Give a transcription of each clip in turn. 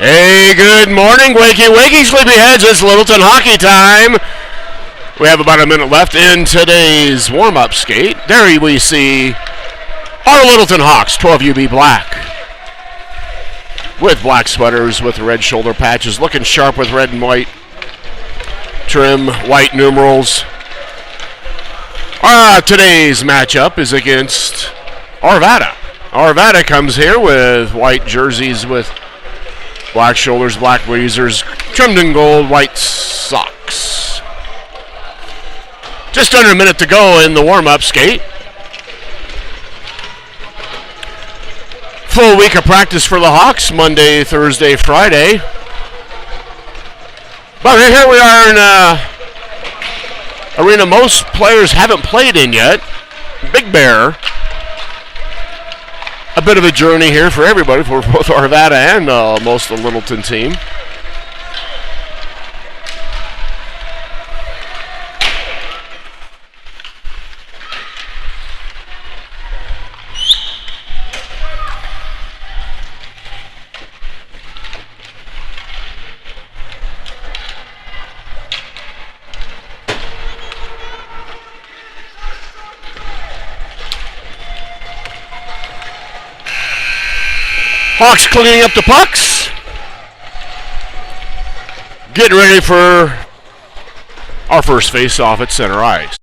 Hey, good morning, wakey, wakey, sleepyheads. It's Littleton hockey time. We have about a minute left in today's warm-up skate. There we see our Littleton Hawks, 12UB Black, with black sweaters with red shoulder patches, looking sharp with red and white trim, white numerals. Today's matchup is against Arvada. Arvada comes here with white jerseys with black shoulders, black blazers, trimmed in gold, white socks. Just under a minute to go in the warm-up skate. Full week of practice for the Hawks, Monday, Thursday, Friday. But here we are in an arena most players haven't played in yet. Big Bear. A bit of a journey here for everybody, for both Arvada and most of the Littleton team. Hawks cleaning up the pucks. Getting ready for our first face-off at center ice.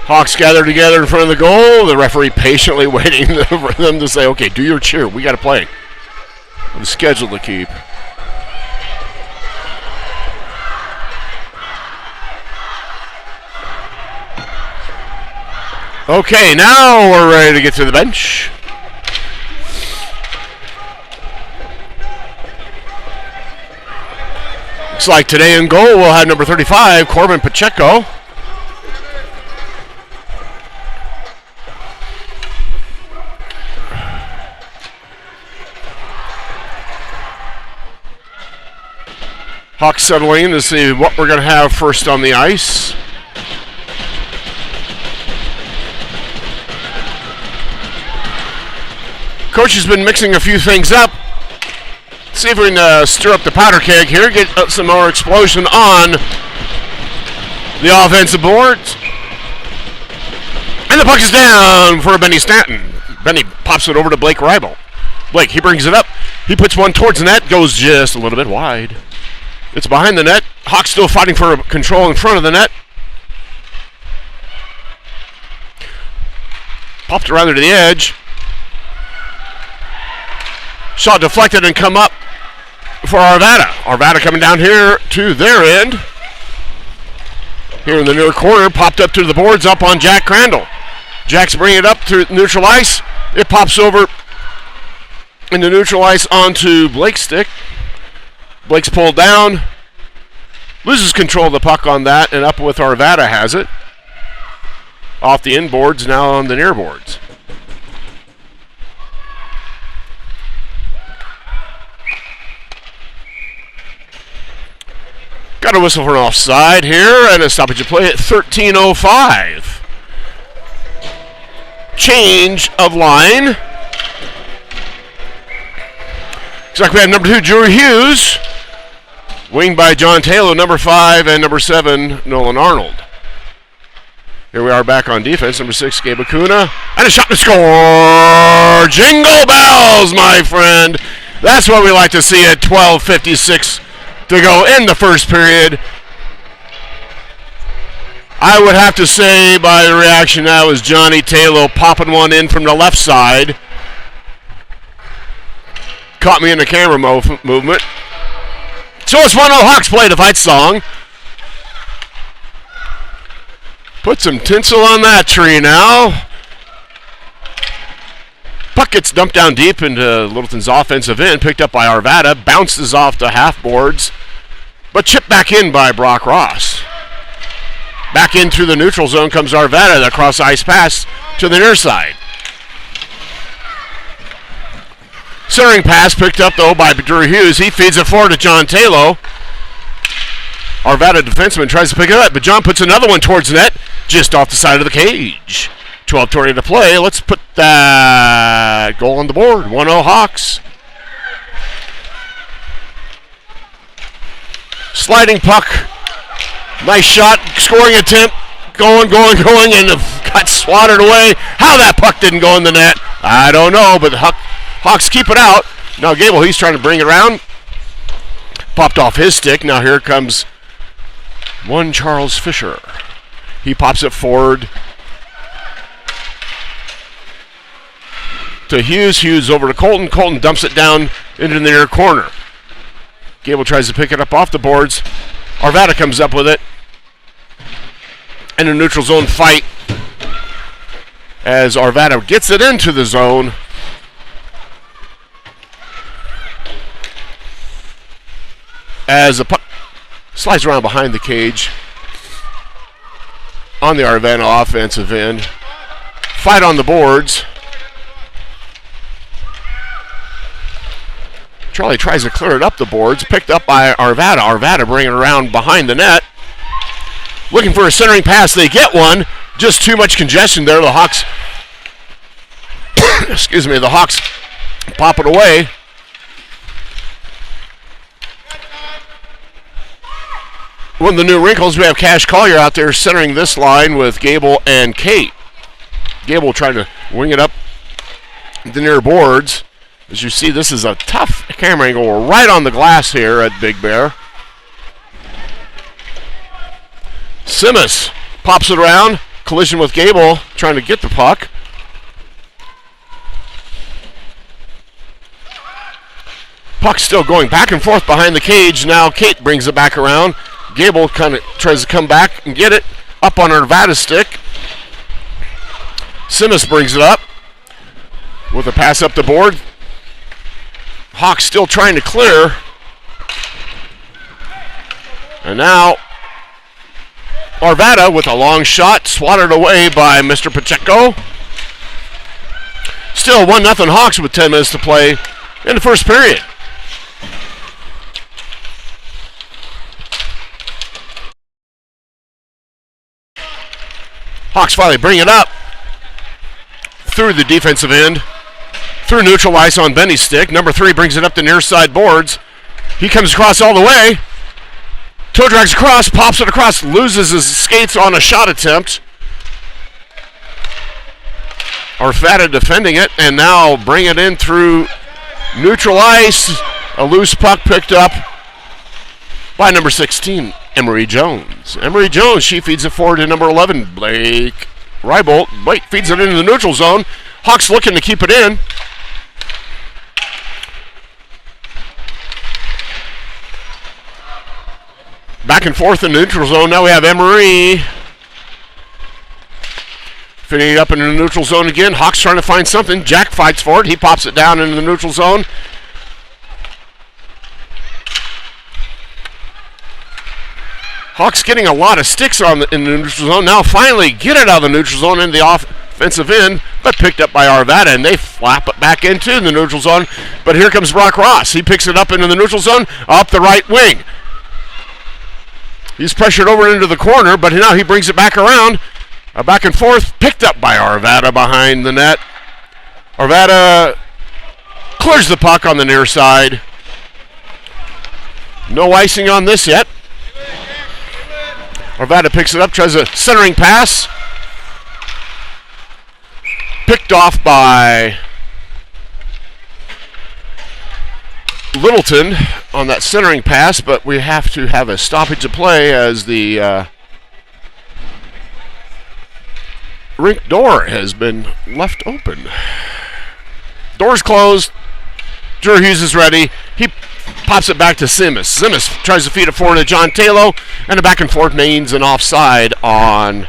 Hawks gather together in front of the goal. The referee patiently waiting for them to say, okay, do your cheer. We got to play. We have a schedule to keep. Okay, now we're ready to get to the bench. Looks like today in goal we'll have number 35, Corbin Pacheco. Hawks settling in to see what we're going to have first on the ice. Coach has been mixing a few things up. See if we can stir up the powder keg here, get some more explosion on the offensive boards. And the puck is down for Benny Stanton. Benny pops it over to Blake Ribel. Blake, he brings it up. He puts one towards the net, goes just a little bit wide. It's behind the net. Hawks still fighting for control in front of the net. Popped it rather to the edge. Shot deflected and come up for Arvada. Arvada coming down here to their end. Here in the near corner, popped up to the boards, up on Jack Crandall. Jack's bringing it up to neutral ice. It pops over into neutral ice onto Blake's stick. Blake's pulled down, loses control of the puck on that, and up with Arvada has it. Off the inboards, now on the near boards. Got a whistle for an offside here, and a stoppage of play at 13:05. Change of line. Looks like we have number 2, Drew Hughes. Winged by John Taylor, number 5, and number 7, Nolan Arnold. Here we are back on defense. Number 6, Gabe Acuna. And a shot to score! Jingle bells, my friend! That's what we like to see at 12:56 to go in the first period. I would have to say by the reaction now is Johnny Taylor popping one in from the left side. Caught me in the camera movement. So it's 1-0 Hawks play the fight song. Put some tinsel on that tree now. Puck gets dumped down deep into Littleton's offensive end, picked up by Arvada, bounces off the half boards, but chipped back in by Brock Ross. Back in through the neutral zone comes Arvada. The cross ice pass to the near side. Centering pass picked up, though, by Drew Hughes. He feeds it forward to John Taylor. Arvada defenseman tries to pick it up, but John puts another one towards net, just off the side of the cage. 12:20 to play. Let's put that goal on the board. 1-0 Hawks. Sliding puck. Nice shot. Scoring attempt. Going, and got swatted away. How that puck didn't go in the net, I don't know, but the Hawks keep it out. Now Gable, he's trying to bring it around. Popped off his stick. Now here comes one Charles Fisher. He pops it forward to Hughes. Hughes over to Colton. Colton dumps it down into the near corner. Gable tries to pick it up off the boards. Arvada comes up with it. And a neutral zone fight as Arvada gets it into the zone. As the puck slides around behind the cage on the Arvada offensive end. Fight on the boards. Charlie tries to clear it up the boards. Picked up by Arvada. Arvada bringing it around behind the net. Looking for a centering pass. They get one. Just too much congestion there. The Hawks, excuse me, the Hawks pop it away. One of the new wrinkles, we have Cash Collier out there centering this line with Gable and Kate. Gable trying to wing it up the near boards. As you see, this is a tough camera angle. We're right on the glass here at Big Bear. Simas pops it around. Collision with Gable, trying to get the puck. Puck still going back and forth behind the cage. Now Kate brings it back around. Gable kind of tries to come back and get it up on Arvada's stick. Simas brings it up with a pass up the board. Hawks still trying to clear. And now Arvada with a long shot, swatted away by Mr. Pacheco. Still 1-0 Hawks with 10 minutes to play in the first period. Hawks finally bring it up through the defensive end, through neutral ice on Benny's stick. Number 3 brings it up the near side boards. He comes across all the way. Toe drags across, pops it across, loses his skates on a shot attempt. Arvada defending it, and now bring it in through neutral ice. A loose puck picked up by number 16, Emery Jones. Emery Jones, she feeds it forward to number 11, Blake Rybolt. Blake feeds it into the neutral zone. Hawks looking to keep it in. Back and forth in the neutral zone. Now we have Emery fitting it up in the neutral zone again. Hawks trying to find something. Jack fights for it. He pops it down into the neutral zone. Hawks getting a lot of sticks in the neutral zone. Now finally get it out of the neutral zone into the offensive end, but picked up by Arvada, and they flap it back into the neutral zone. But here comes Brock Ross. He picks it up into the neutral zone, up the right wing. He's pressured over into the corner, but now he brings it back around. Back and forth, picked up by Arvada behind the net. Arvada clears the puck on the near side. No icing on this yet. Arvada picks it up, tries a centering pass. Picked off by Littleton on that centering pass, but we have to have a stoppage of play as the rink door has been left open. Door's closed. Drew Hughes is ready. He pops it back to Simas. Simas tries to feed it forward to John Taylor, and a back and forth means an offside on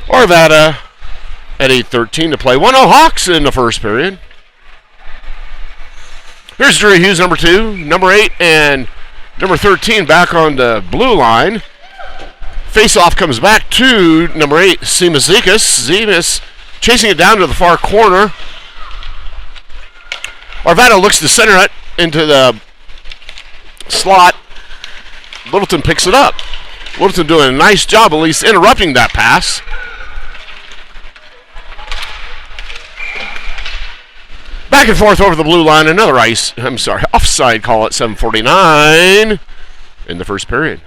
Arvada at 8:13 to play. 1-0 Hawks in the first period. Here's Drew Hughes, number 2, number 8, and number 13 back on the blue line. Face-off comes back to number 8, Zimas. Zimas chasing it down to the far corner. Arvada looks to center it into the slot. Littleton picks it up. Littleton doing a nice job, at least interrupting that pass. Back and forth over the blue line. Another offside call at 7:49 in the first period.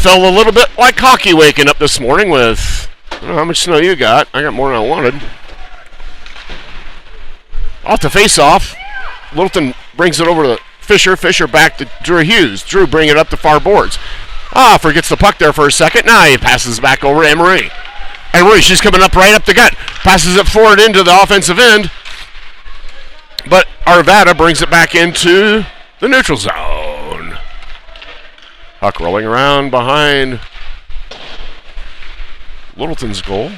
Felt a little bit like hockey waking up this morning with, I don't know how much snow you got. I got more than I wanted. Off the face-off. Littleton brings it over to Fisher. Fisher back to Drew Hughes. Drew bringing it up the far boards. Forgets the puck there for a second. Now he passes back over to Emery. Emery, she's coming up right up the gut. Passes it forward into the offensive end. But Arvada brings it back into the neutral zone. Puck rolling around behind Littleton's goal.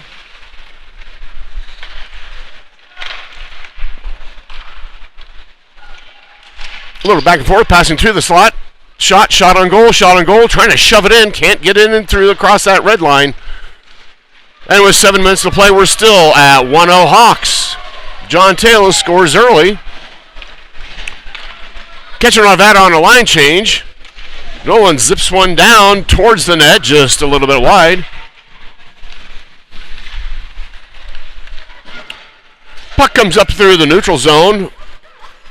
A little back and forth, passing through the slot. Shot on goal, trying to shove it in. Can't get in and through across that red line. And with 7 minutes to play, we're still at 1-0 Hawks. John Taylor scores early. Catching Arvada on a line change. Nolan zips one down towards the net, just a little bit wide. Puck comes up through the neutral zone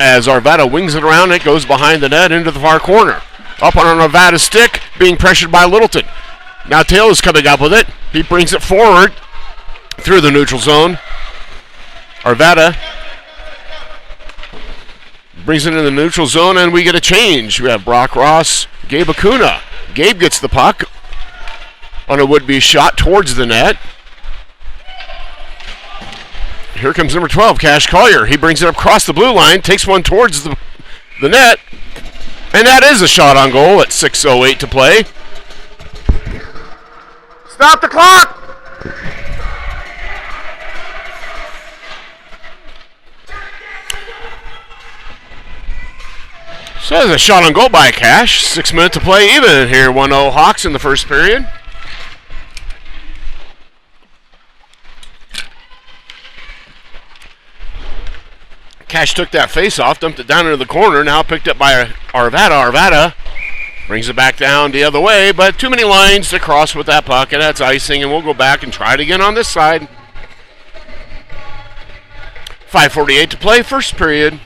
as Arvada wings it around. It goes behind the net into the far corner. Up on an Arvada stick, being pressured by Littleton. Now Taylor's coming up with it. He brings it forward through the neutral zone. Arvada brings it in the neutral zone, and we get a change. We have Brock Ross, Gabe Acuna. Gabe gets the puck on a would-be shot towards the net. Here comes number 12, Cash Collier. He brings it up across the blue line, takes one towards the net, and that is a shot on goal at 6:08 to play. Stop the clock! So there's a shot on goal by Cash. 6 minutes to play even here. 1-0 Hawks in the first period. Cash took that face off, dumped it down into the corner, now picked up by Arvada. Arvada brings it back down the other way, but too many lines to cross with that puck, and that's icing, and we'll go back and try it again on this side. 5:48 to play, first period.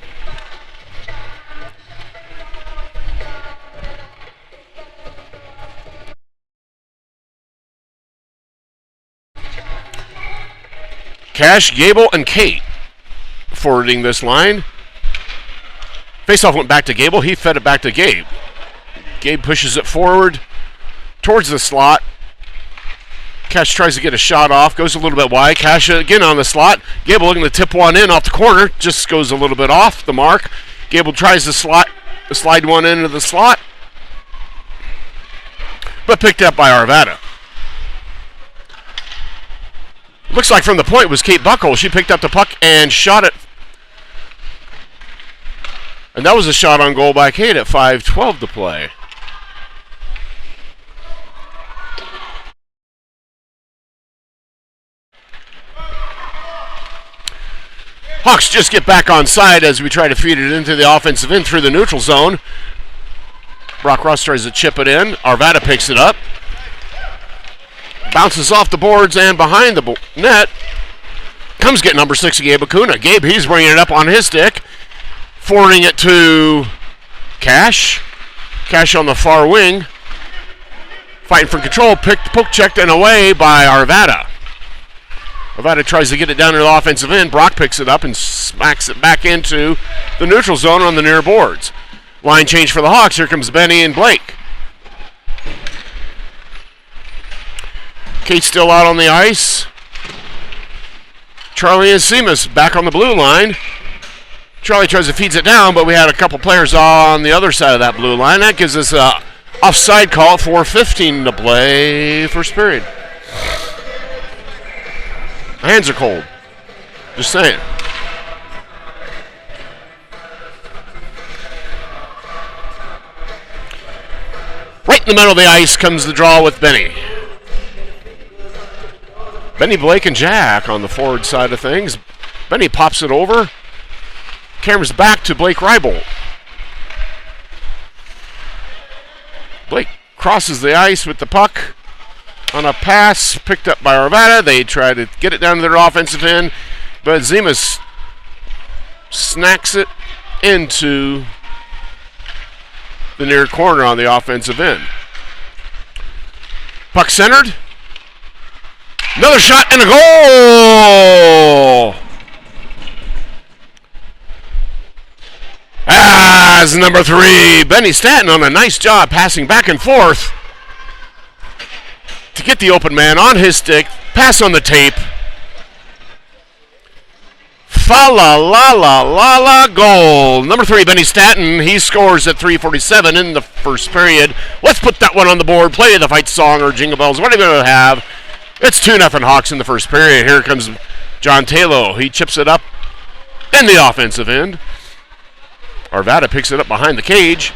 Cash, Gable, and Kate forwarding this line. Faceoff went back to Gable. He fed it back to Gabe. Gabe pushes it forward towards the slot. Cash tries to get a shot off. Goes a little bit wide. Cash again on the slot. Gable looking to tip one in off the corner. Just goes a little bit off the mark. Gable tries to slide one into the slot. But picked up by Arvada. Looks like from the point was Kate Buckle. She picked up the puck and shot it. And that was a shot on goal by Kate at 5:12 to play. Hawks just get back on side as we try to feed it into the offensive end through the neutral zone. Brock Ross tries to chip it in. Arvada picks it up. Bounces off the boards and behind the net. Comes get number 6, Gabe Acuna. Gabe, he's bringing it up on his stick. Forwarding it to Cash. Cash on the far wing. Fighting for control. Poke checked and away by Arvada. Arvada tries to get it down to the offensive end. Brock picks it up and smacks it back into the neutral zone on the near boards. Line change for the Hawks. Here comes Benny and Blake. Kate's still out on the ice. Charlie and Seamus back on the blue line. Charlie tries to feed it down, but we had a couple players on the other side of that blue line. That gives us a offside call. 4:15 to play, first period. My hands are cold. Just saying. in the middle of the ice comes the draw with Benny. Benny, Blake, and Jack on the forward side of things. Benny pops it over. Camera's back to Blake Reibold. Blake crosses the ice with the puck on a pass picked up by Arvada. They try to get it down to their offensive end, but Zimas snacks it into the near corner on the offensive end. Puck centered. Another shot and a goal! As number 3, Benny Stanton on a nice job passing back and forth to get the open man on his stick, pass on the tape. Fa-la-la-la-la-la, goal. Number 3, Benny Stanton, he scores at 3:47 in the first period. Let's put that one on the board, play the fight song or jingle bells, what are you going to have? It's 2-0 Hawks in the first period. Here comes John Taylor. He chips it up in the offensive end. Arvada picks it up behind the cage.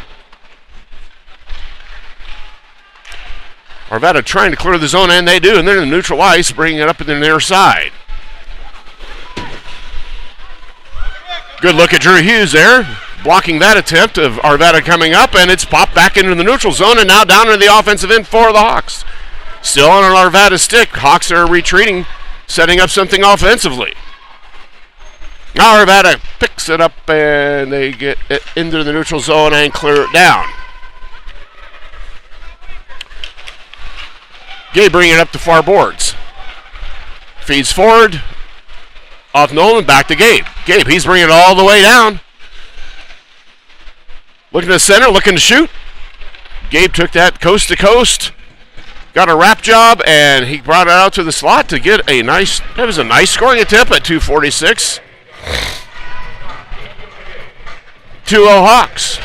Arvada trying to clear the zone, and they do, and they're in the neutral ice, bringing it up to the near side. Good look at Drew Hughes there, blocking that attempt of Arvada coming up, and it's popped back into the neutral zone, and now down into the offensive end for the Hawks. Still on an Arvada stick. Hawks are retreating, setting up something offensively. Now Arvada picks it up and they get it into the neutral zone and clear it down. Gabe bringing it up to far boards. Feeds forward. Off Nolan, back to Gabe. Gabe, he's bringing it all the way down. Looking to center, looking to shoot. Gabe took that coast to coast. Got a wrap job, and he brought it out to the slot to get a nice, that was a nice scoring attempt at 2:46. 2-0 Hawks.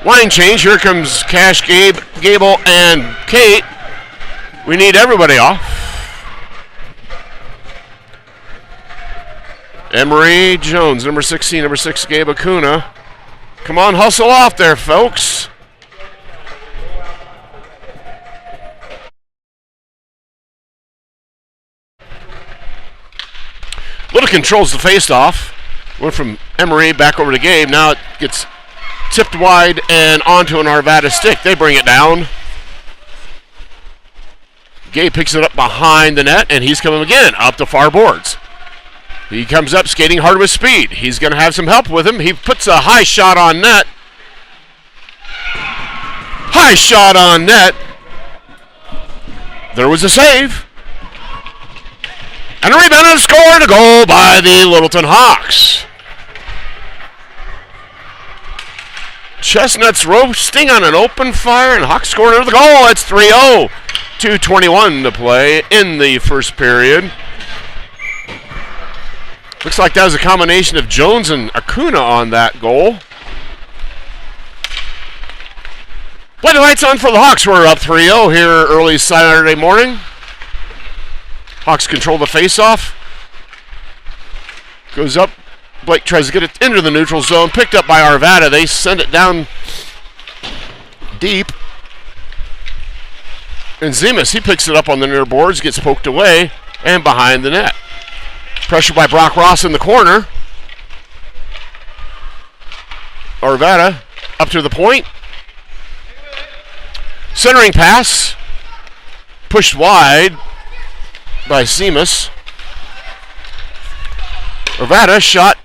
Line change, here comes Cash, Gabe, Gable, and Kate. We need everybody off. Emery Jones, number 16, number 6, Gabe Acuna. Come on, hustle off there, folks. Little controls the faceoff. Went from Emery back over to Gabe. Now it gets tipped wide and onto an Arvada stick. They bring it down. Gabe picks it up behind the net, and he's coming again up the far boards. He comes up skating hard with speed. He's going to have some help with him. He puts a high shot on net. High shot on net. There was a save. And a rebound and a score and a goal by the Littleton Hawks. Chestnuts roasting on an open fire, and Hawks scored another goal. It's 3-0. 2:21 to play in the first period. Looks like that was a combination of Jones and Acuna on that goal. Play the lights on for the Hawks. We're up 3-0 here early Saturday morning. Hawks control the faceoff. Goes up. Blake tries to get it into the neutral zone. Picked up by Arvada. They send it down deep. And Zimas, he picks it up on the near boards, gets poked away, and behind the net. Pressure by Brock Ross in the corner. Arvada up to the point. Centering pass. Pushed wide by Zimas. Arvada shot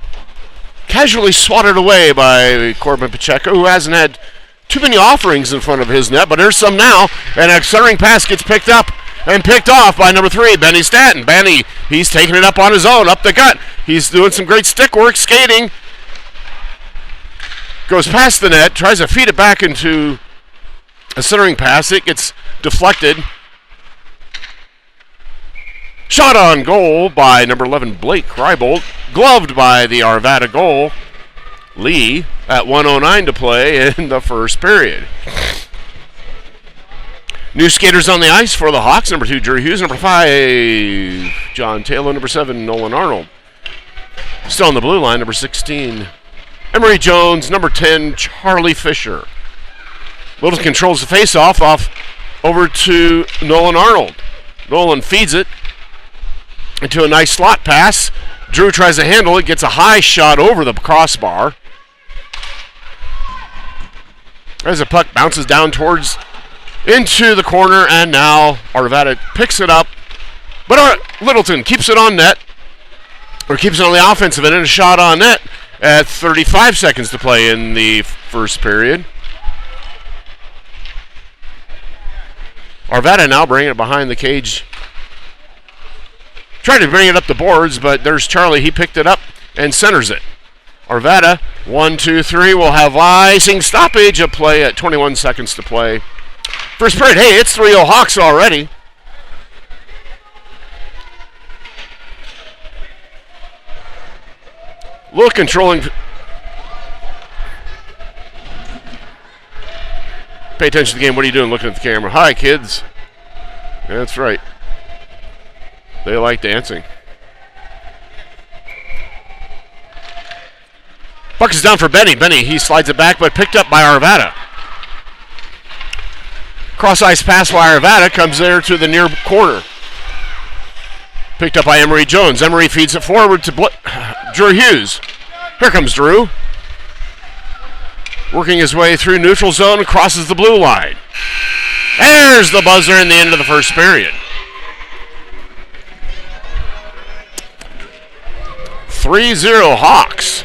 casually swatted away by Corbin Pacheco, who hasn't had too many offerings in front of his net, but there's some now. And a centering pass gets picked up and picked off by number 3, Benny Stanton. Benny, he's taking it up on his own, up the gut. He's doing some great stick work, skating. Goes past the net, tries to feed it back into a centering pass. It gets deflected. Shot on goal by number 11, Blake Reibold. Gloved by the Arvada goal, Lee, at 1:09 to play in the first period. New skaters on the ice for the Hawks. Number 2, Drew Hughes. Number 5, John Taylor. Number 7, Nolan Arnold. Still on the blue line, number 16, Emery Jones, number 10, Charlie Fisher. Littleton controls the face-off off over to Nolan Arnold. Nolan feeds it into a nice slot pass. Drew tries to handle it, gets a high shot over the crossbar. As the puck bounces down towards into the corner, and now Arvada picks it up. But Littleton keeps it on net, or keeps it on the offensive end, and a shot on net at 35 seconds to play in the first period. Arvada now bringing it behind the cage. Trying to bring it up the boards, but there's Charlie. He picked it up and centers it. Arvada, 1, 2, 3, will have icing stoppage of play at 21 seconds to play. First period, hey, it's 3-0 Hawks already. Little controlling. Pay attention to the game. What are you doing looking at the camera? Hi, kids. That's right. They like dancing. Puck is down for Benny. Benny, he slides it back, but picked up by Arvada. Cross-ice pass by Arvada comes there to the near corner. Picked up by Emery Jones. Emery feeds it forward to Drew Hughes. Here comes Drew. Working his way through neutral zone, crosses the blue line. There's the buzzer in the end of the first period. 3-0 Hawks.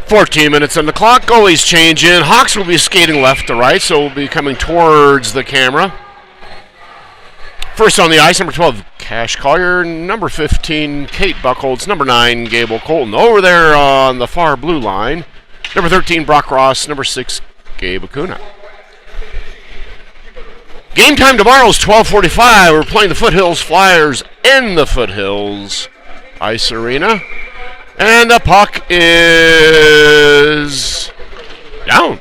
"14 minutes on the clock. Goalies change in. Hawks will be skating left to right, so will be coming towards the camera. First on the ice, number 12, Cash Collier. Number 15, Kate Buckholz. Number 9, Gable Colton. Over there on the far blue line, number 13, Brock Ross. Number 6, Gabe Acuna. Game time tomorrow is 12:45. We're playing the Foothills Flyers in the Foothills Ice Arena. And the puck is down.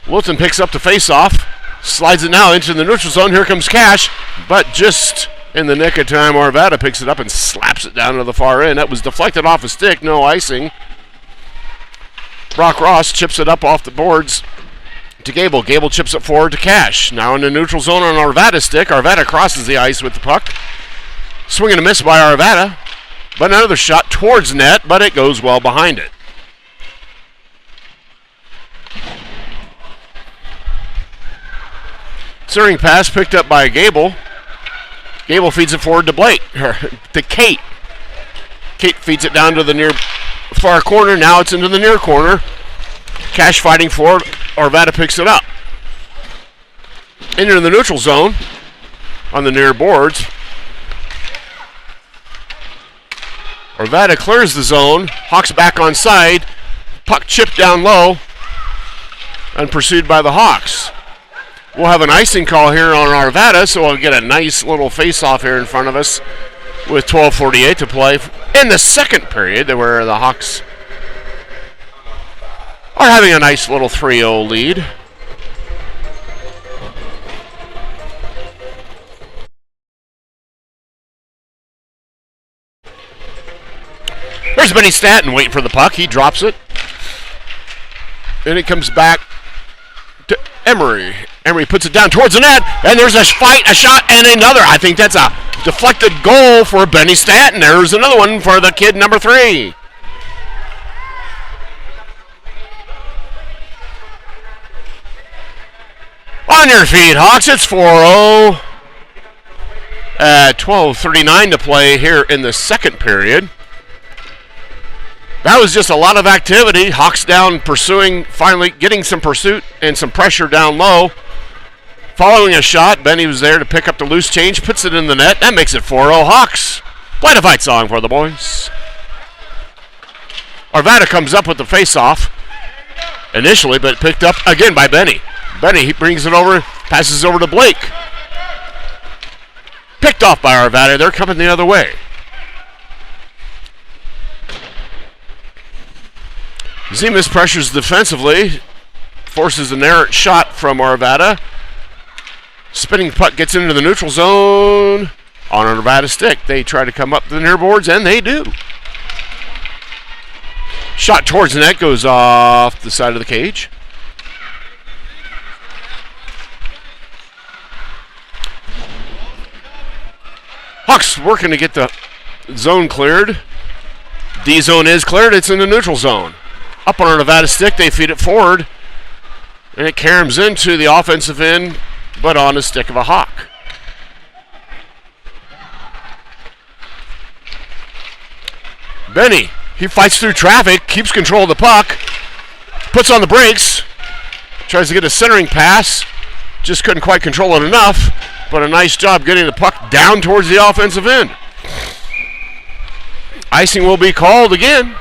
Wilton picks up the face-off, slides it now into the neutral zone. Here comes Cash, but just in the nick of time, Arvada picks it up and slaps it down to the far end. That was deflected off a stick, no icing. Brock Ross chips it up off the boards to Gable. Gable chips it forward to Cash. Now in the neutral zone on Arvada's stick. Arvada crosses the ice with the puck. Swing and a miss by Arvada. But another shot towards net, but it goes well behind it. Centering pass picked up by Gable. Gable feeds it forward to to Kate. Kate feeds it down to the near far corner. Now it's into the near corner. Cash fighting forward. Arvada picks it up. Into the neutral zone on the near boards. Arvada clears the zone. Hawks back on side. Puck chipped down low and pursued by the Hawks. We'll have an icing call here on Arvada, so we'll get a nice little face-off here in front of us with 12:48 to play in the second period, where the Hawks are having a nice little 3-0 lead. Here's Benny Stanton waiting for the puck. He drops it. And it comes back to Emery. Emery puts it down towards the net, and there's a fight, a shot, and another. I think that's a deflected goal for Benny Stanton. There's another one for the kid number 3. On your feet, Hawks. It's 4-0. 12:39 to play here in the second period. That was just a lot of activity. Hawks down pursuing, finally getting some pursuit and some pressure down low. Following a shot, Benny was there to pick up the loose change, puts it in the net. That makes it 4-0 Hawks. Play the fight song for the boys. Arvada comes up with the face-off initially, but picked up again by Benny. Benny, he brings it over, passes over to Blake. Picked off by Arvada. They're coming the other way. Zemus pressures defensively, forces an errant shot from Arvada. Spinning puck gets into the neutral zone on Arvada's stick. They try to come up the near boards, and they do. Shot towards the net goes off the side of the cage. Hawks working to get the zone cleared. D zone is cleared. It's in the neutral zone. Up on our Nevada stick, they feed it forward. And it caroms into the offensive end, but on the stick of a Hawk. Benny, he fights through traffic, keeps control of the puck, puts on the brakes, tries to get a centering pass, just couldn't quite control it enough, but a nice job getting the puck down towards the offensive end. Icing will be called again,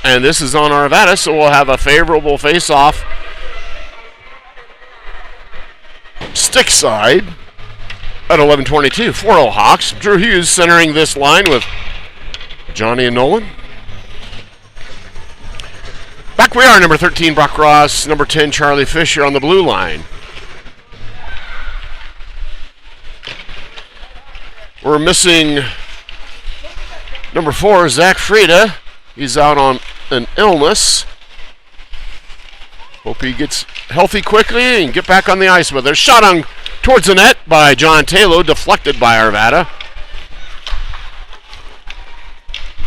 and this is on Arvada, so we'll have a favorable face-off. Stick side at 11:22. 4-0 Hawks. Drew Hughes centering this line with Johnny and Nolan. Back we are, number 13 Brock Ross, number 10 Charlie Fisher on the blue line. We're missing number 4 Zach Frieda. He's out on an illness. Hope he gets healthy quickly and get back on the ice. But there's shot on towards the net by John Taylor, deflected by Arvada.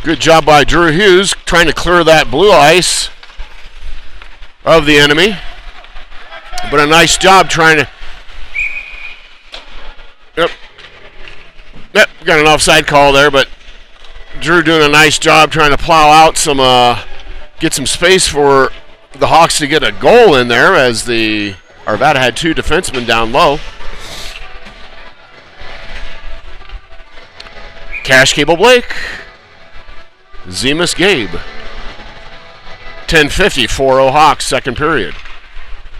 Good job by Drew Hughes trying to clear that blue ice of the enemy. But a nice job trying to... Yep, got an offside call there, but Drew doing a nice job trying to plow out some, get some space for the Hawks to get a goal in there, as the Arvada had 2 defensemen down low. Cash Cable Blake. Zemus Gabe. 10:50, 4-0 Hawks, second period.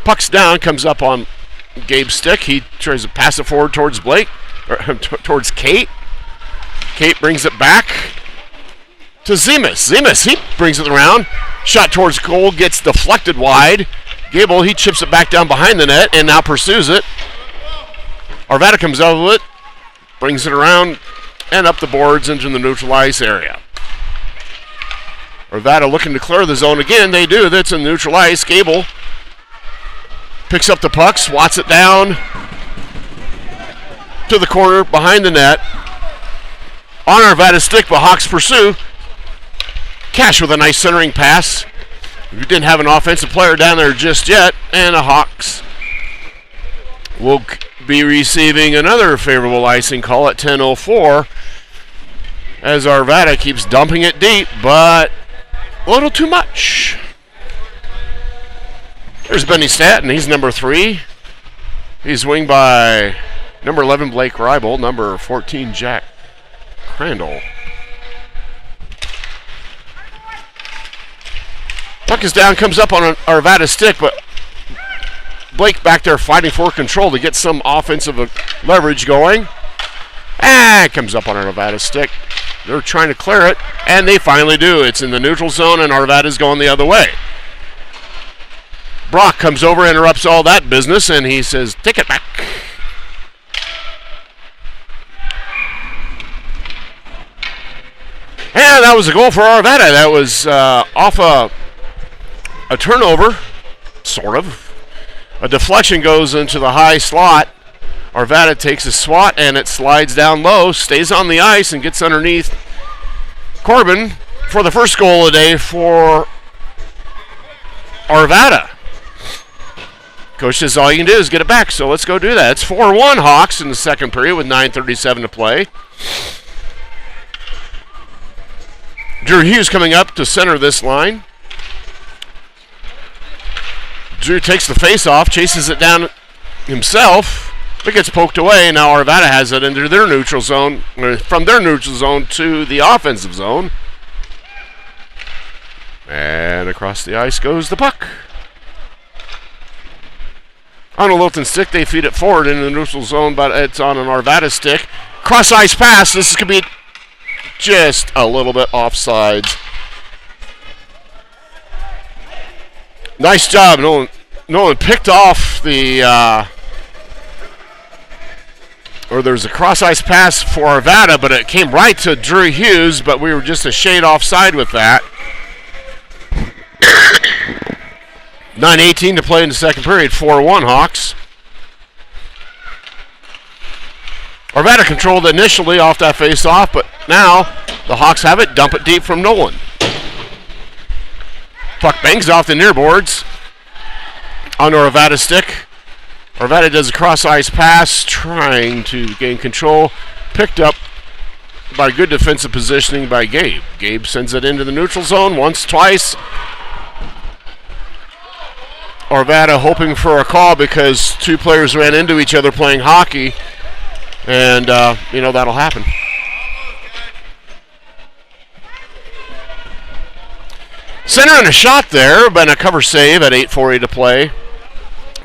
Puck's down, comes up on Gabe's stick. He tries to pass it forward towards Blake, or towards Kate. Kate brings it back to Zemus. Zemus, he brings it around. Shot towards goal, gets deflected wide. Gable, he chips it back down behind the net and now pursues it. Arvada comes out with it, brings it around and up the boards into the neutral ice area. Arvada looking to clear the zone again. They do. That's in neutral ice. Gable picks up the puck, swats it down to the corner behind the net. On Arvada's stick, but Hawks pursue. Cash with a nice centering pass. We didn't have an offensive player down there just yet, and the Hawks will be receiving another favorable icing call at 10:04 as Arvada keeps dumping it deep, but a little too much. There's Benny Stanton. He's number 3. He's winged by number 11 Blake Reibel, number 14 Jack Crandall. Puck is down, comes up on an Arvada stick, but Blake back there fighting for control to get some offensive leverage going. Comes up on an Arvada stick. They're trying to clear it, and they finally do. It's in the neutral zone, and Arvada's going the other way. Brock comes over, interrupts all that business, and he says, take it back. And that that was a goal for Arvada. That was off a turnover, sort of. A deflection goes into the high slot. Arvada takes a swat, and it slides down low, stays on the ice, and gets underneath Corbin for the first goal of the day for Arvada. Coach says all you can do is get it back, so let's go do that. It's 4-1 Hawks in the second period with 9:37 to play. Drew Hughes coming up to center this line. Drew takes the face-off, chases it down himself. It gets poked away, and now Arvada has it into their neutral zone, from their neutral zone to the offensive zone. And across the ice goes the puck. On a Littleton stick, they feed it forward into the neutral zone, but it's on an Arvada stick. Cross-ice pass. This could be just a little bit offsides. Nice job. Nolan picked off the... or there's a cross-ice pass for Arvada, but it came right to Drew Hughes, but we were just a shade offside with that. 9:18 to play in the second period, 4-1 Hawks. Arvada controlled initially off that face-off, but now the Hawks have it, dump it deep from Nolan. Puck bangs off the near boards onto Arvada's stick. Arvada does a cross-ice pass, trying to gain control. Picked up by good defensive positioning by Gabe. Gabe sends it into the neutral zone once, twice. Arvada hoping for a call because two players ran into each other playing hockey. And, that'll happen. Center and a shot there, but a cover save at 8:40 to play.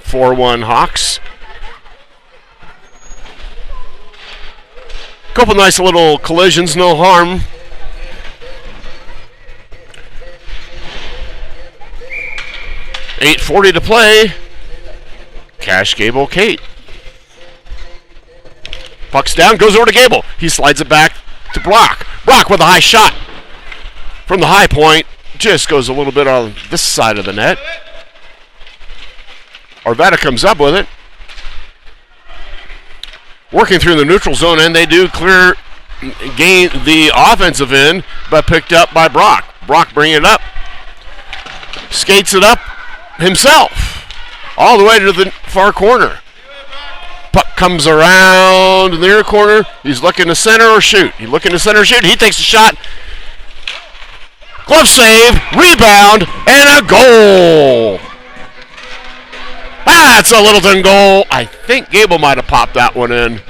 4-1 Hawks. Couple nice little collisions, no harm. $8:40 to play. Cash, Gable, Kate. Puck's down, goes over to Gable. He slides it back to Brock. Brock with a high shot from the high point. Just goes a little bit on this side of the net. Arvada comes up with it. Working through the neutral zone, and they do gain the offensive end, but picked up by Brock. Brock bringing it up. Skates it up himself. All the way to the far corner. Puck comes around in the near corner. He's looking to center or shoot. He's looking to center or shoot. He takes a shot. Glove save, rebound, and a goal. That's a Littleton goal. I think Gable might have popped that one in.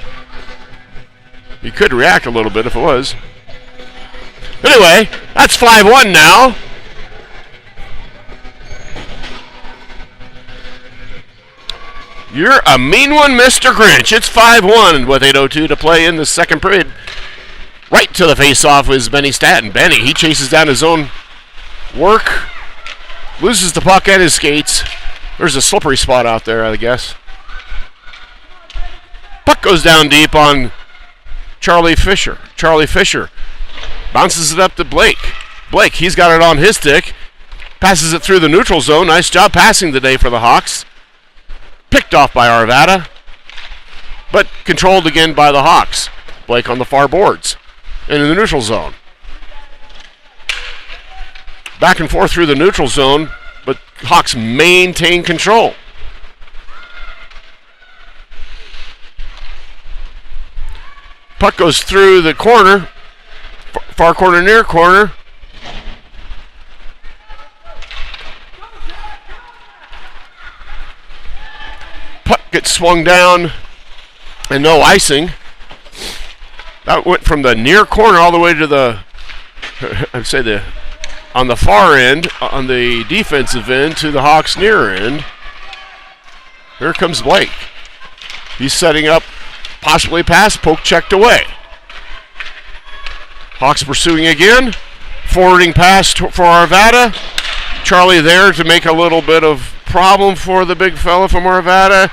He could react a little bit if it was. Anyway, that's 5-1 now. You're a mean one, Mr. Grinch. It's 5-1 with 8:02 to play in the second period. Right to the face-off is Benny Statton. Benny, he chases down his own work. Loses the puck at his skates. There's a slippery spot out there, I guess. Puck goes down deep on Charlie Fisher. Charlie Fisher bounces it up to Blake. Blake, he's got it on his stick. Passes it through the neutral zone. Nice job passing today for the Hawks. Picked off by Arvada, but controlled again by the Hawks. Blake on the far boards and in the neutral zone. Back and forth through the neutral zone, but Hawks maintain control. Puck goes through the corner, far corner, near corner. Puck gets swung down and no icing. That went from the near corner all the way to the, on the far end, on the defensive end, to the Hawks' near end. Here comes Blake. He's setting up, possibly pass, poke checked away. Hawks pursuing again. Forwarding pass for Arvada. Charlie there to make a little bit of problem for the big fella from Arvada.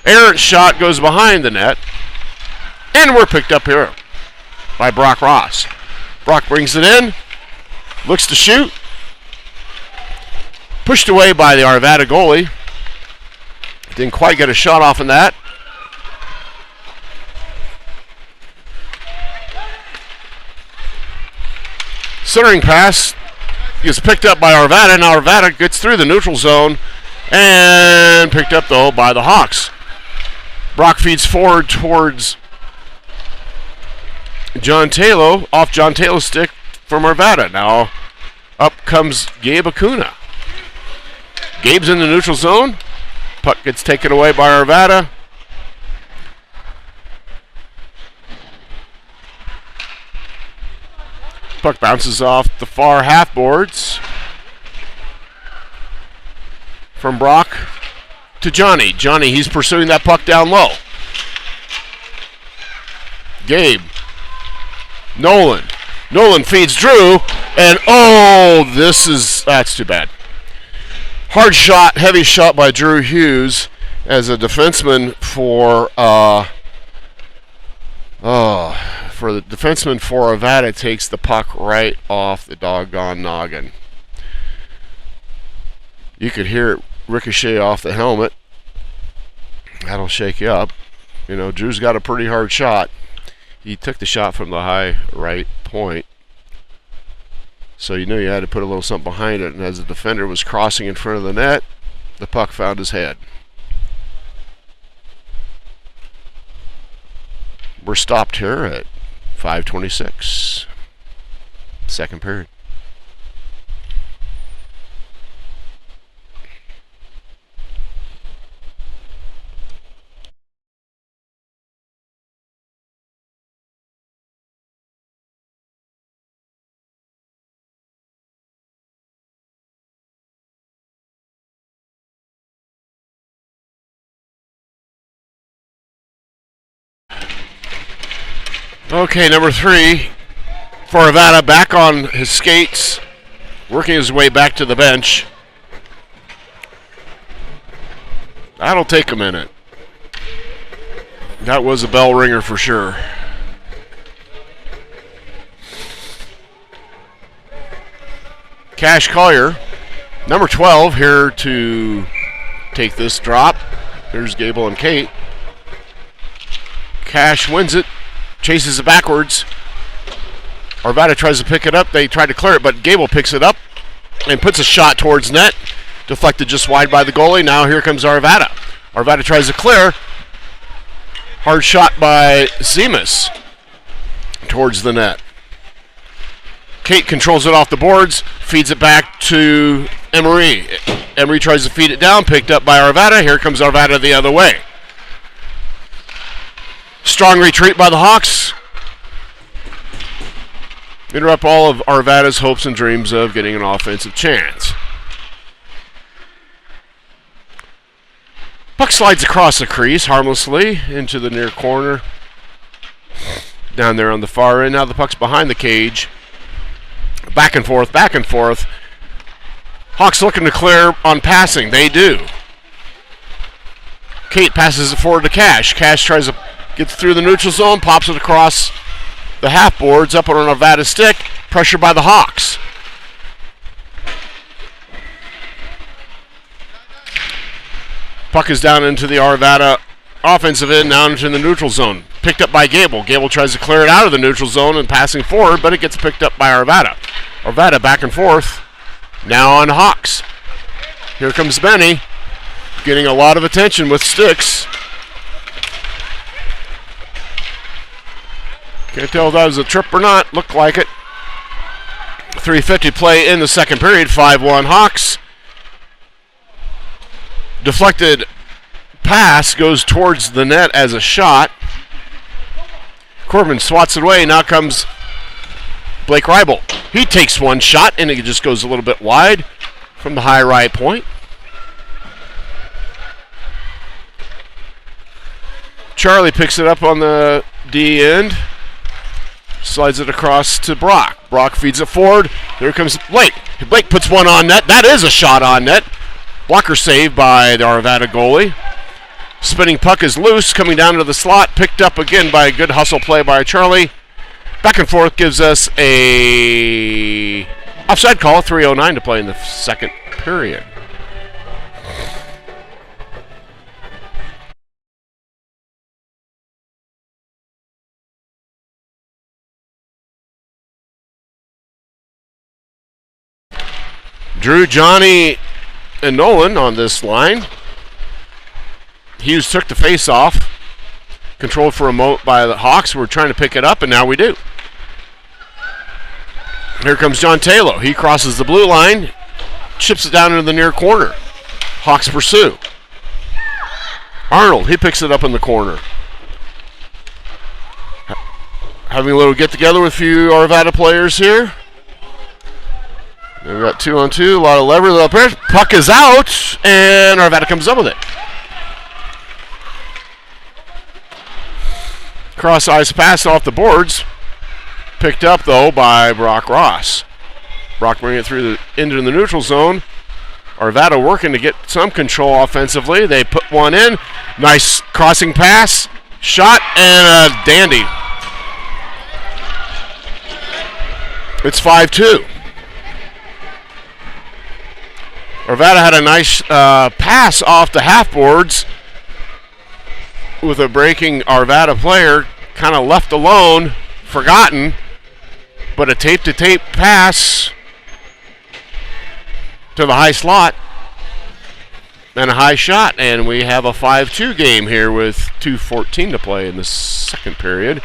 Errant shot goes behind the net. And we're picked up here by Brock Ross. Brock brings it in. Looks to shoot. Pushed away by the Arvada goalie. Didn't quite get a shot off in that. Centering pass gets picked up by Arvada. Now Arvada gets through the neutral zone and picked up, though, by the Hawks. Brock feeds forward towards John Taylor. Off John Taylor's stick from Arvada. Now up comes Gabe Acuna. Gabe's in the neutral zone. Puck gets taken away by Arvada. Puck bounces off the far half boards from Brock to Johnny. Johnny, he's pursuing that puck down low. Gabe. Nolan. Nolan feeds Drew, and that's too bad. Hard shot, heavy shot by Drew Hughes as a defenseman for the defenseman for Arvada takes the puck right off the doggone noggin. You could hear it ricochet off the helmet. That'll shake you up. You know, Drew's got a pretty hard shot. He took the shot from the high right point. So you know you had to put a little something behind it. And as the defender was crossing in front of the net, the puck found his head. We're stopped here at 5:26. Second period. Okay, number 3 for Arvada, back on his skates, working his way back to the bench. That'll take a minute. That was a bell ringer for sure. Cash Collier, number 12, here to take this drop. Here's Gable and Kate. Cash wins it. Chases it backwards. Arvada tries to pick it up. They tried to clear it, but Gable picks it up and puts a shot towards net. Deflected just wide by the goalie. Now here comes Arvada. Arvada tries to clear. Hard shot by Zemas towards the net. Kate controls it off the boards, feeds it back to Emery. Emery tries to feed it down, picked up by Arvada. Here comes Arvada the other way. Strong retreat by the Hawks. Interrupt all of Arvada's hopes and dreams of getting an offensive chance. Puck slides across the crease harmlessly into the near corner. Down there on the far end. Now the puck's behind the cage. Back and forth, back and forth. Hawks looking to clear on passing. They do. Kate passes it forward to Cash. Cash tries to get through the neutral zone, pops it across the half boards, up on an Arvada stick. Pressure by the Hawks. Puck is down into the Arvada offensive end, down into the neutral zone. Picked up by Gable. Gable tries to clear it out of the neutral zone and passing forward, but it gets picked up by Arvada. Arvada back and forth. Now on Hawks. Here comes Benny, getting a lot of attention with sticks. Can't tell if that was a trip or not. Looked like it. 3:50 play in the second period. 5-1 Hawks. Deflected pass goes towards the net as a shot. Corbin swats it away. Now comes Blake Reibel. He takes one shot, and it just goes a little bit wide from the high right point. Charlie picks it up on the D end. Slides it across to Brock. Brock feeds it forward. Here comes Blake. Blake puts one on net. That is a shot on net. Blocker save by the Arvada goalie. Spinning puck is loose, coming down to the slot. Picked up again by a good hustle play by Charlie. Back and forth gives us a Offside call, 3:09 to play in the second period. Drew, Johnny, and Nolan on this line. Hughes took the face off. Controlled for a moment by the Hawks. We're trying to pick it up, and now we do. Here comes John Taylor. He crosses the blue line, chips it down into the near corner. Hawks pursue. Arnold, he picks it up in the corner. Having a little get-together with a few Arvada players here. We've got 2-on-2, a lot of leverage up here. Puck is out, and Arvada comes up with it. Cross-ice pass off the boards. Picked up, though, by Brock Ross. Brock bringing it through into the neutral zone. Arvada working to get some control offensively. They put one in. Nice crossing pass. Shot, and a dandy. It's 5-2. Arvada had a nice pass off the half-boards with a breaking Arvada player, kind of left alone, forgotten, but a tape-to-tape pass to the high slot and a high shot, and we have a 5-2 game here with 2:14 to play in the second period.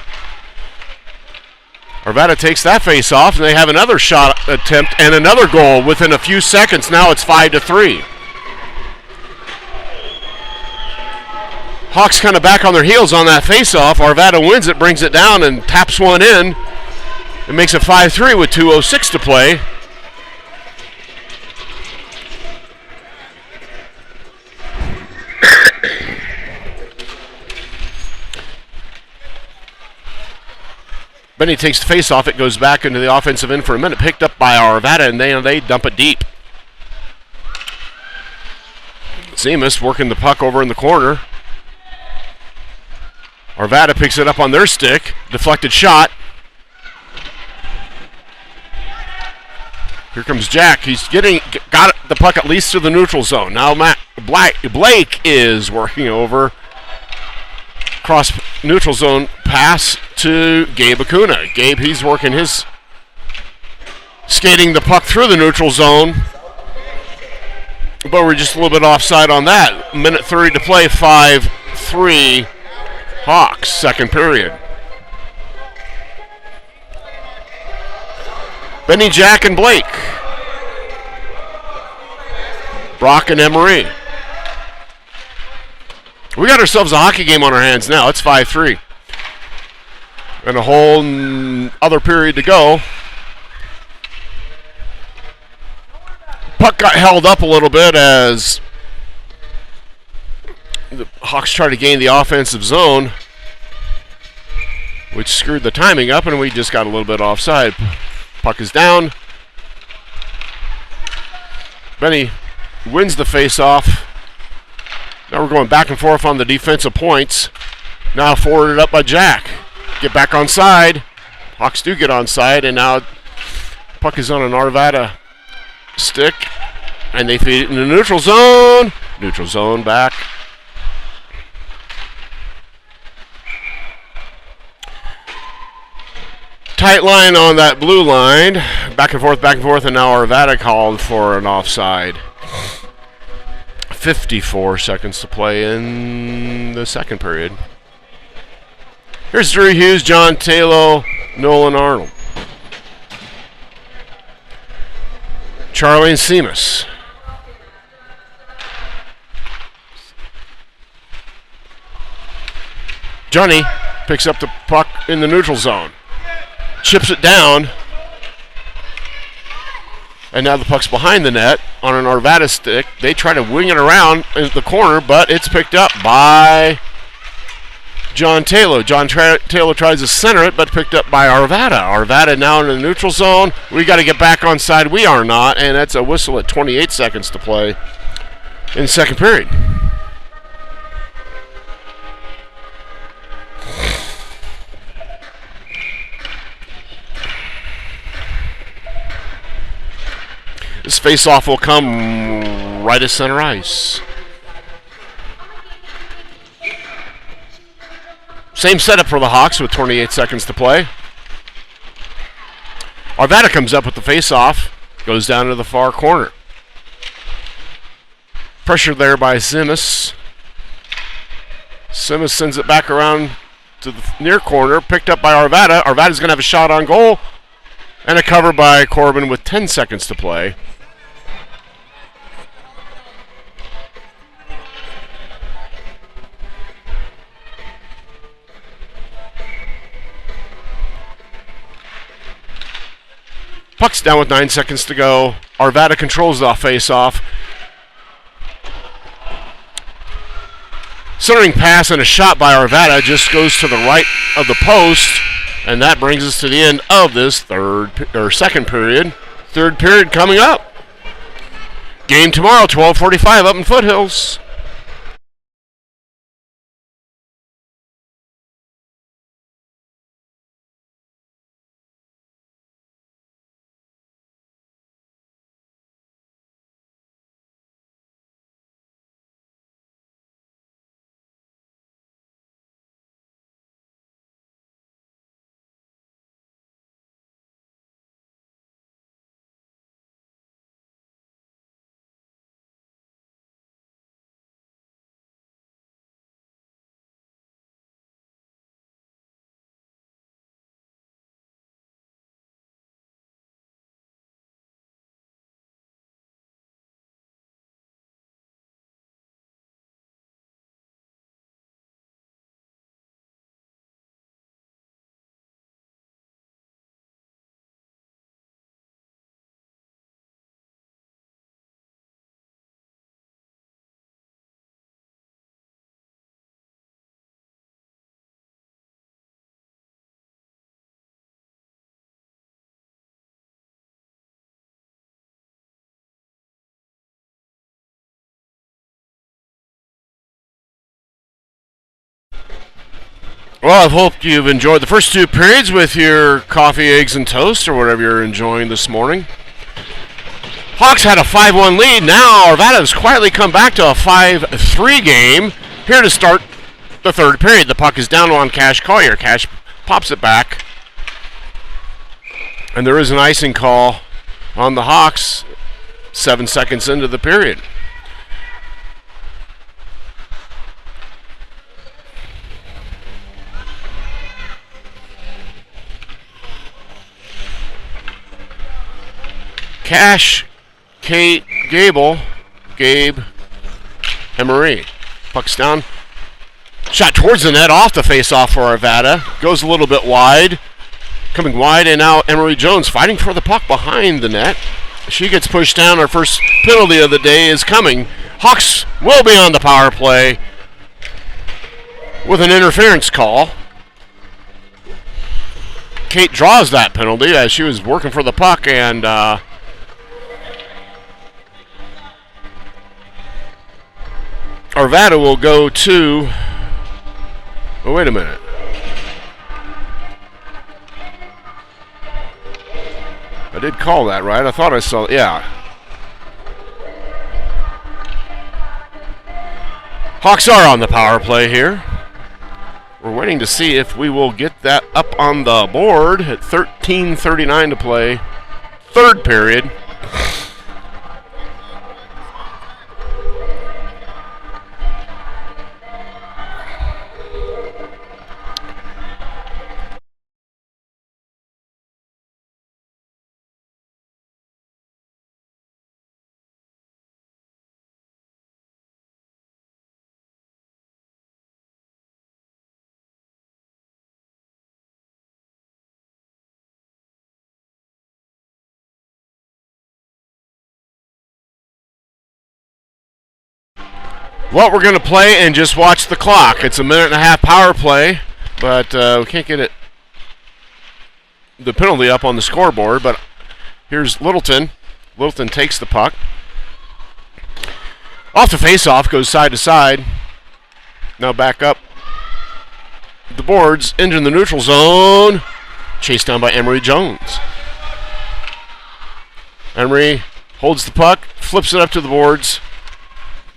Arvada takes that face off, and they have another shot attempt and another goal within a few seconds. Now it's 5-3. Hawks kind of back on their heels on that face-off. Arvada wins it, brings it down, and taps one in. It makes it 5-3 with 2:06 to play. Benny takes the face off. It goes back into the offensive end for a minute. Picked up by Arvada, and they dump it deep. Zemus working the puck over in the corner. Arvada picks it up on their stick. Deflected shot. Here comes Jack. He's got the puck at least to the neutral zone. Now Blake is working over. Cross neutral zone pass to Gabe Acuna. Gabe, he's working his, skating the puck through the neutral zone. But we're just a little bit offside on that. Minute 30 to play, 5-3 Hawks, second period. Benny, Jack, and Blake. Brock and Emery. We got ourselves a hockey game on our hands now. It's 5-3. And a whole other period to go. Puck got held up a little bit as the Hawks tried to gain the offensive zone, which screwed the timing up, and we just got a little bit offside. Puck is down. Benny wins the face-off. Now we're going back and forth on the defensive points. Now forwarded up by Jack. Get back on side. Hawks do get on side, and now puck is on an Arvada stick, and they feed it in the neutral zone. Neutral zone back. Tight line on that blue line. Back and forth, and now Arvada called for an offside. 54 seconds to play in the second period. Here's Drew Hughes, John Taylor, Nolan Arnold. Charlie and Seamus. Johnny picks up the puck in the neutral zone. Chips it down. And now the puck's behind the net on an Arvada stick. They try to wing it around in the corner, but it's picked up by John Taylor. Taylor tries to center it, but picked up by Arvada. Arvada now in the neutral zone. We got to get back on side. We are not, and that's a whistle at 28 seconds to play in the second period. Face-off will come right at center ice. Same setup for the Hawks with 28 seconds to play. Arvada comes up with the face-off, goes down to the far corner. Pressure there by Simas. Simas sends it back around to the near corner, picked up by Arvada. Arvada's going to have a shot on goal, and a cover by Corbin with 10 seconds to play. Puck's down with 9 seconds to go. Arvada controls the face-off. Centering pass and a shot by Arvada just goes to the right of the post, and that brings us to the end of this second period. Third period coming up. Game tomorrow, 12:45 up in Foothills. Well, I hope you've enjoyed the first two periods with your coffee, eggs, and toast, or whatever you're enjoying this morning. Hawks had a 5-1 lead. Now Arvada has quietly come back to a 5-3 game. Here to start the third period. The puck is down on Cash Collier. Cash pops it back. And there is an icing call on the Hawks 7 seconds into the period. Cash, Kate, Gabe, and Marie. Puck's down. Shot towards the net, off the face-off for Arvada. Goes a little bit wide. Coming wide, and now Emery Jones fighting for the puck behind the net. She gets pushed down. Our first penalty of the day is coming. Hawks will be on the power play with an interference call. Kate draws that penalty as she was working for the puck, and Arvada will go to... Oh, wait a minute. I did call that, right? I thought I saw... Yeah. Hawks are on the power play here. We're waiting to see if we will get that up on the board at 13:39 to play. Third period. Well, we're going to play and just watch the clock. It's a 1.5-minute power play, but we can't get the penalty up on the scoreboard. But here's Littleton. Littleton takes the puck. Off the face-off, goes side to side. Now back up the boards, into the neutral zone. Chased down by Emery Jones. Emery Holds the puck, flips it up to the boards.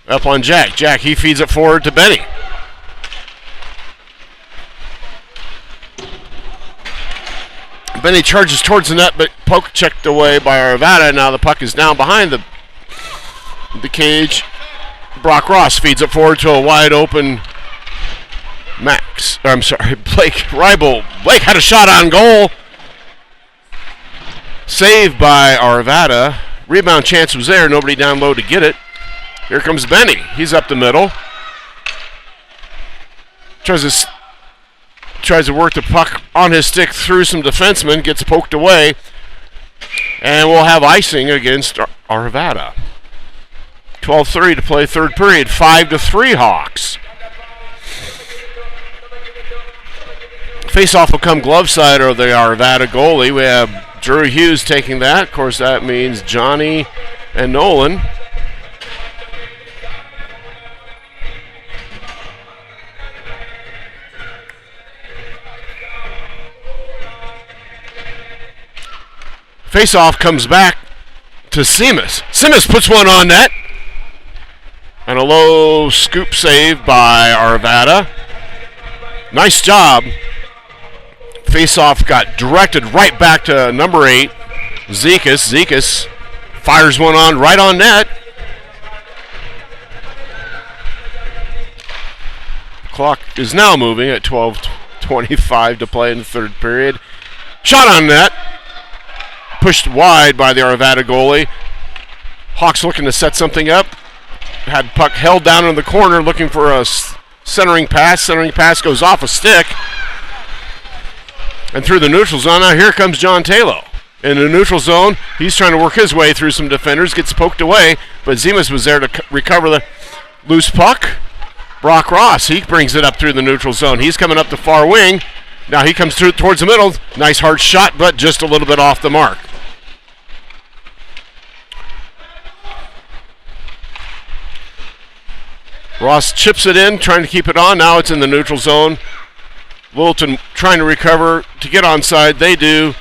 Up on Jack. Jack, he feeds it forward to Benny. Benny charges towards the net, but poke checked away by Arvada. Now the puck is down behind the cage. Brock Ross feeds it forward to a wide open Blake Rybel. Blake had a shot on goal. Saved by Arvada. Rebound chance was there. Nobody down low to get it. Here comes Benny. He's up the middle. Tries to work the puck on his stick through some defensemen. Gets poked away. And we'll have icing against Arvada. 12:30 to play third period. 5-3 Hawks. Face-off will come glove side of the Arvada goalie. We have Drew Hughes taking that. Of course, that means Johnny and Nolan. Face-off comes back to Seamus. Seamus puts one on net. And a low scoop save by Arvada. Nice job. Face-off got directed right back to number 8, Zekas. Zekas fires one on right on net. Clock is now moving at 12:25 to play in the third period. Shot on net. Pushed wide by the Arvada goalie. Hawks looking to set something up. Had puck held down in the corner looking for a centering pass. Centering pass goes off a stick. And through the neutral zone, now here comes John Taylor. In the neutral zone, he's trying to work his way through some defenders, gets poked away, but Zemas was there to recover the loose puck. Brock Ross, he brings it up through the neutral zone. He's coming up the far wing. Now he comes through towards the middle. Nice hard shot, but just a little bit off the mark. Ross chips it in, trying to keep it on. Now it's in the neutral zone. Littleton trying to recover to get onside. They do.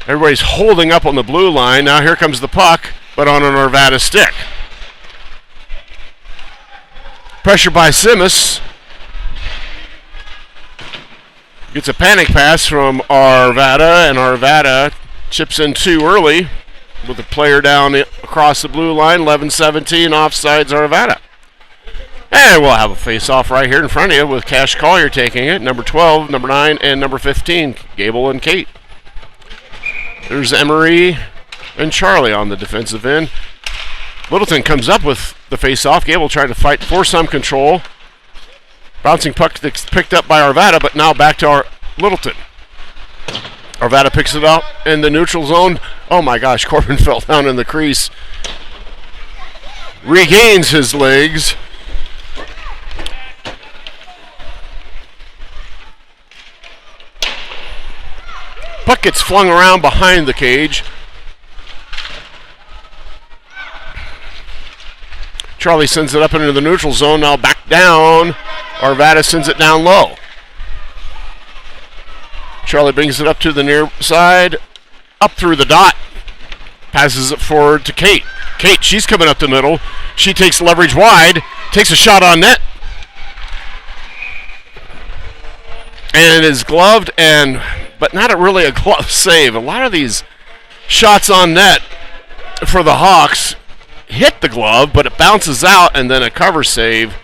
Everybody's holding up on the blue line. Now here comes the puck, but on an Arvada stick. Pressure by Simus. Gets a panic pass from Arvada, and Arvada chips in too early with the player down across the blue line. 11-17, offsides Arvada. And we'll have a face-off right here in front of you with Cash Collier taking it. Number 12, number 9, and number 15, Gable and Kate. There's Emery and Charlie on the defensive end. Littleton comes up with the face-off. Gable trying to fight for some control. Bouncing puck picked up by Arvada, but now back to Littleton. Arvada picks it up in the neutral zone. Oh my gosh, Corbin fell down in the crease. Regains his legs. Puck gets flung around behind the cage. Charlie sends it up into the neutral zone, now back down. Arvada sends it down low. Charlie brings it up to the near side, up through the dot. Passes it forward to Kate. Kate, she's coming up the middle. She takes leverage wide, takes a shot on net. And is gloved, but not really a glove save. A lot of these shots on net for the Hawks hit the glove, but it bounces out, and then a cover save.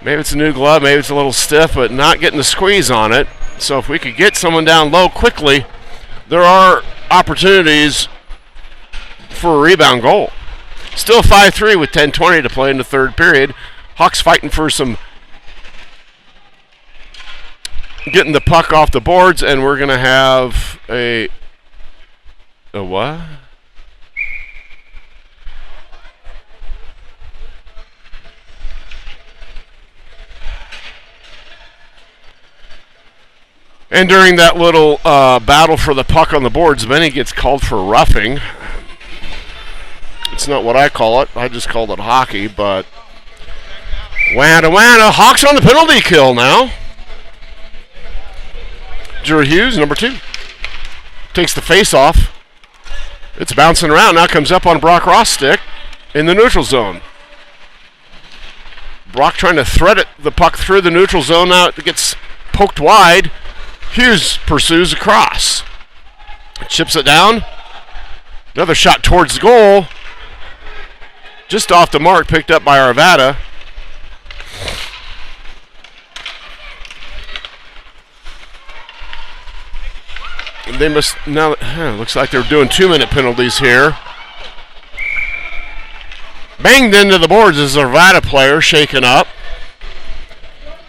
Maybe it's a new glove, maybe it's a little stiff, but not getting the squeeze on it. So if we could get someone down low quickly, there are opportunities for a rebound goal. Still 5-3 with 10:20 to play in the third period. Hawks fighting for getting the puck off the boards, and we're going to have a what? And during that little battle for the puck on the boards, Benny gets called for roughing. It's not what I call it. I just call it hockey, but Wana. Hawks on the penalty kill now. Drew Hughes, number 2, takes the face off. It's bouncing around. Now comes up on Brock Ross' stick in the neutral zone. Brock trying to thread it, the puck through the neutral zone. Now it gets poked wide. Hughes pursues across. Chips it down. Another shot towards the goal. Just off the mark, picked up by Arvada. They must now. Looks like they're doing 2-minute penalties here. Banged into the boards as Arvada player shaken up.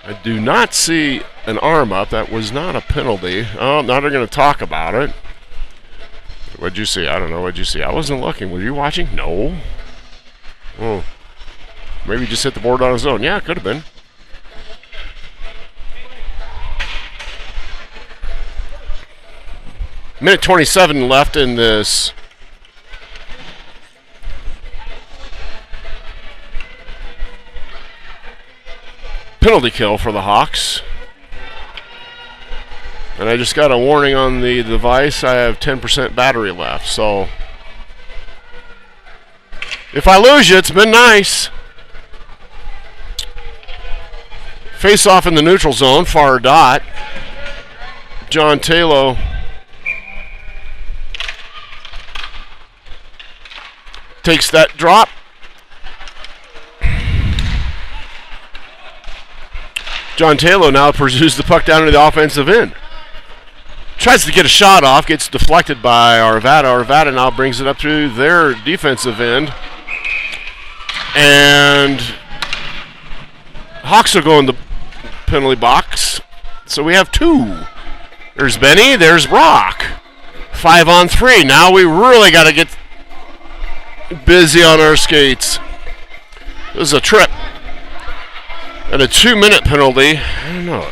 I do not see an arm up. That was not a penalty. Oh, now they're going to talk about it. What'd you see? I don't know. What'd you see? I wasn't looking. Were you watching? No. Oh. Maybe he just hit the board on his own. Yeah, it could have been. Minute 27 left in this penalty kill for the Hawks. And I just got a warning on the device. I have 10% battery left, so if I lose you, it's been nice. Face off in the neutral zone, far dot. John Taylor takes that drop. John Taylor now pursues the puck down to the offensive end. Tries to get a shot off, gets deflected by Arvada. Arvada now brings it up to their defensive end. And Hawks will go in the penalty box. So we have 2. There's Benny, there's Brock. 5-on-3. Now we really got to get busy on our skates. This is a trip. And a 2-minute penalty. I don't know.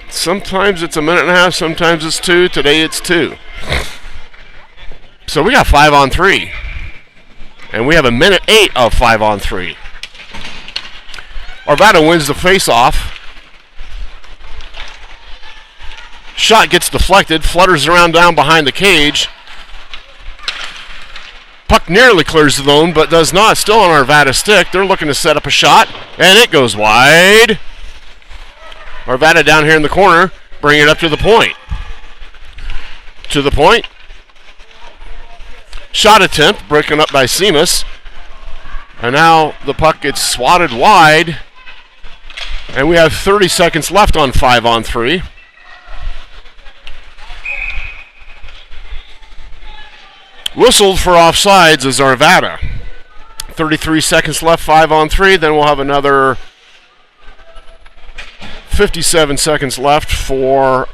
Sometimes it's a minute and a half, sometimes it's 2. Today it's 2. So we got 5-on-3. And we have a minute 8 of 5-on-3. Arvada wins the face-off. Shot gets deflected, flutters around down behind the cage. Puck nearly clears the zone, but does not. Still on Arvada's stick. They're looking to set up a shot, and it goes wide. Arvada down here in the corner, bring it up to the point. To the point. Shot attempt, broken up by Seamus. And now the puck gets swatted wide. And we have 30 seconds left on 5-on-3. Whistled for offsides is Arvada. 33 seconds left, 5-on-3. Then we'll have another 57 seconds left for